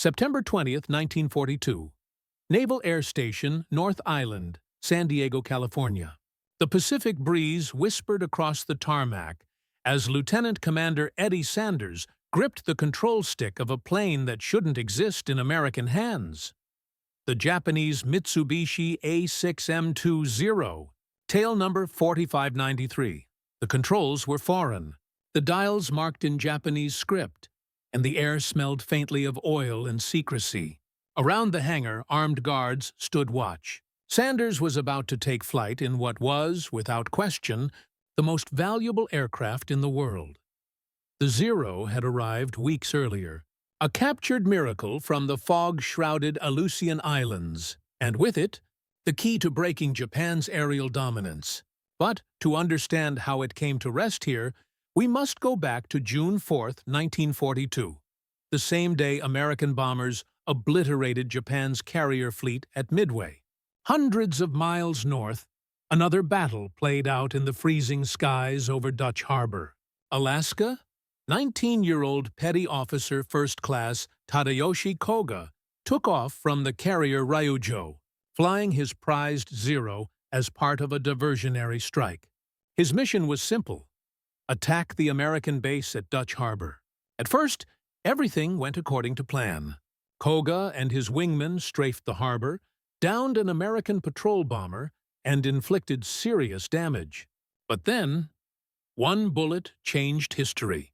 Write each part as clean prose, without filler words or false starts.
September 20th, 1942. Naval Air Station, North Island, San Diego, California. The Pacific breeze whispered across the tarmac as Lieutenant Commander Eddie Sanders gripped the control stick of a plane that shouldn't exist in American hands. The Japanese Mitsubishi A6M20, tail number 4593. The controls were foreign, the dials marked in Japanese script, and the air smelled faintly of oil and secrecy. Around the hangar, armed guards stood watch. Sanders was about to take flight in what was, without question, the most valuable aircraft in the world. The Zero had arrived weeks earlier, a captured miracle from the fog-shrouded Aleutian Islands, and with it, the key to breaking Japan's aerial dominance. But to understand how it came to rest here, we must go back to June 4th, 1942, the same day American bombers obliterated Japan's carrier fleet at Midway. Hundreds of miles north, another battle played out in the freezing skies over Dutch Harbor. Alaska? 19-year-old Petty Officer First Class Tadayoshi Koga took off from the carrier Ryujo, flying his prized Zero as part of a diversionary strike. His mission was simple: attack the American base at Dutch Harbor. At first, everything went according to plan. Koga and his wingmen strafed the harbor, downed an American patrol bomber, and inflicted serious damage. But then, one bullet changed history.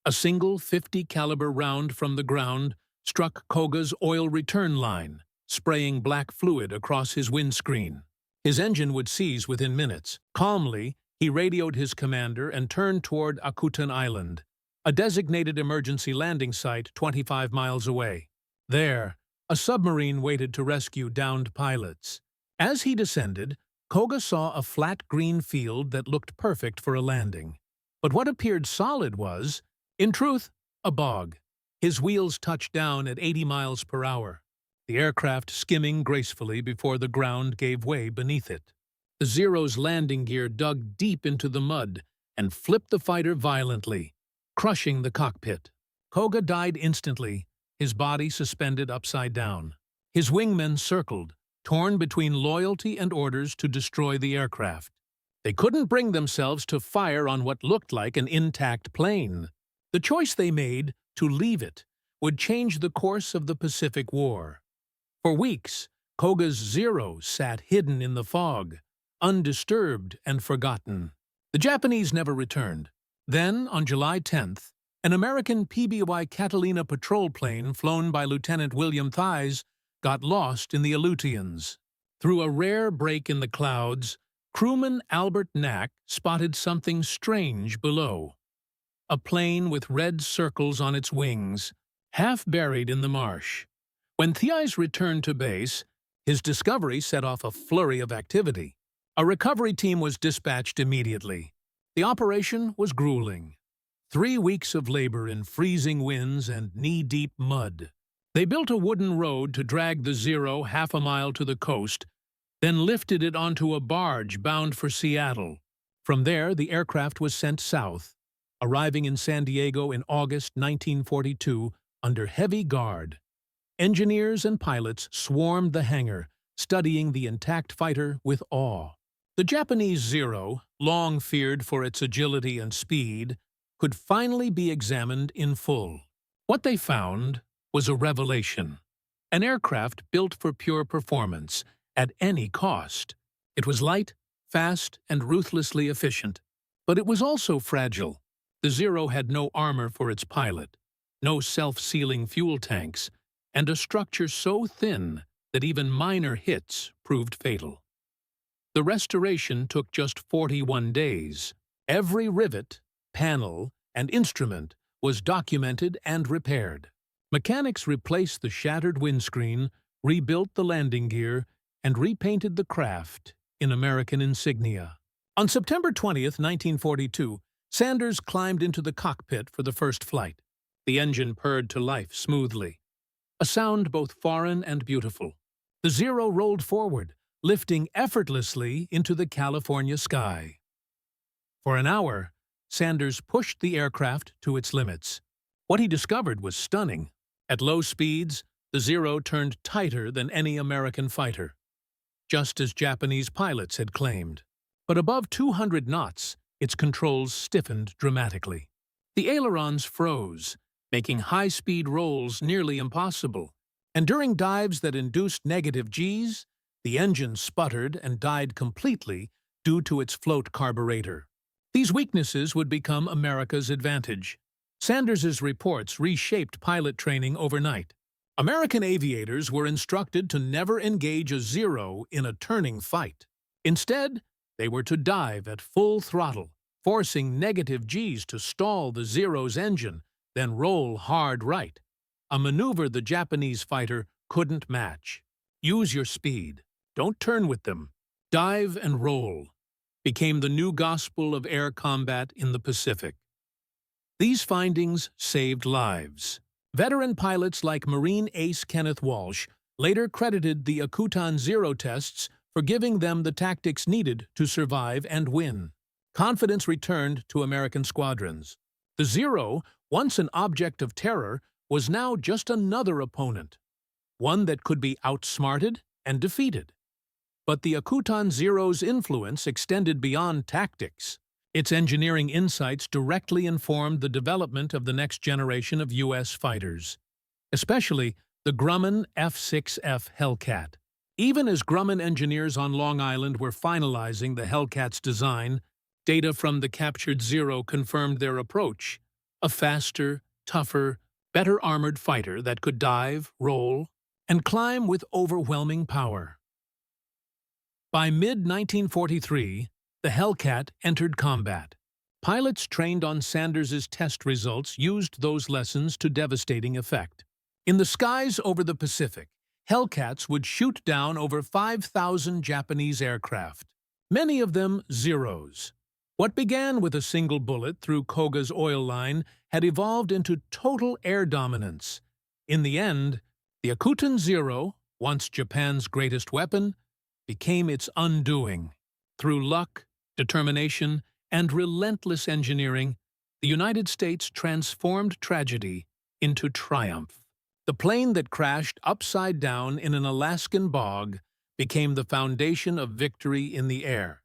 A single .50 caliber round from the ground struck Koga's oil return line, spraying black fluid across his windscreen. His engine would seize within minutes. Calmly, he radioed his commander and turned toward Akutan Island, a designated emergency landing site 25 miles away. There, a submarine waited to rescue downed pilots. As he descended, Koga saw a flat green field that looked perfect for a landing. But what appeared solid was, in truth, a bog. His wheels touched down at 80 miles per hour, the aircraft skimming gracefully before the ground gave way beneath it. The Zero's landing gear dug deep into the mud and flipped the fighter violently, crushing the cockpit. Koga died instantly, his body suspended upside down. His wingmen circled, torn between loyalty and orders to destroy the aircraft. They couldn't bring themselves to fire on what looked like an intact plane. The choice they made, to leave it, would change the course of the Pacific War. For weeks, Koga's Zero sat hidden in the fog, undisturbed and forgotten. The Japanese never returned. Then, on July 10th, an American PBY Catalina patrol plane flown by Lieutenant William Thies got lost in the Aleutians. Through a rare break in the clouds, crewman Albert Knack spotted something strange below. A plane with red circles on its wings, half buried in the marsh. When Thies returned to base, his discovery set off a flurry of activity. A recovery team was dispatched immediately. The operation was grueling. 3 weeks of labor in freezing winds and knee-deep mud. They built a wooden road to drag the Zero half a mile to the coast, then lifted it onto a barge bound for Seattle. From there, the aircraft was sent south, arriving in San Diego in August 1942 under heavy guard. Engineers and pilots swarmed the hangar, studying the intact fighter with awe. The Japanese Zero, long feared for its agility and speed, could finally be examined in full. What they found was a revelation. An aircraft built for pure performance, at any cost. It was light, fast, and ruthlessly efficient. But it was also fragile. The Zero had no armor for its pilot, no self-sealing fuel tanks, and a structure so thin that even minor hits proved fatal. The restoration took just 41 days. Every rivet, panel, and instrument was documented and repaired. Mechanics replaced the shattered windscreen, rebuilt the landing gear, and repainted the craft in American insignia. On September 20th, 1942, Sanders climbed into the cockpit for the first flight. The engine purred to life smoothly, a sound both foreign and beautiful. The Zero rolled forward, lifting effortlessly into the California sky. For an hour, Sanders pushed the aircraft to its limits. What he discovered was stunning. At low speeds, the Zero turned tighter than any American fighter, just as Japanese pilots had claimed. But above 200 knots, its controls stiffened dramatically. The ailerons froze, making high-speed rolls nearly impossible. And during dives that induced negative Gs, the engine sputtered and died completely due to its float carburetor. These weaknesses would become America's advantage. Sanders's reports reshaped pilot training overnight. American aviators were instructed to never engage a Zero in a turning fight. Instead, they were to dive at full throttle, forcing negative Gs to stall the Zero's engine, then roll hard right, a maneuver the Japanese fighter couldn't match. Use your speed. Don't turn with them. Dive and roll became the new gospel of air combat in the Pacific. These findings saved lives. Veteran pilots like Marine ace Kenneth Walsh later credited the Akutan Zero tests for giving them the tactics needed to survive and win. Confidence returned to American squadrons. The Zero, once an object of terror, was now just another opponent, one that could be outsmarted and defeated. But the Akutan Zero's influence extended beyond tactics. Its engineering insights directly informed the development of the next generation of U.S. fighters, especially the Grumman F6F Hellcat. Even as Grumman engineers on Long Island were finalizing the Hellcat's design, data from the captured Zero confirmed their approach: a faster, tougher, better armored fighter that could dive, roll, and climb with overwhelming power. By mid-1943, the Hellcat entered combat. Pilots trained on Sanders's test results used those lessons to devastating effect. In the skies over the Pacific, Hellcats would shoot down over 5,000 Japanese aircraft, many of them Zeros. What began with a single bullet through Koga's oil line had evolved into total air dominance. In the end, the Akutan Zero, once Japan's greatest weapon, became its undoing. Through luck, determination, and relentless engineering, the United States transformed tragedy into triumph. The plane that crashed upside down in an Alaskan bog became the foundation of victory in the air.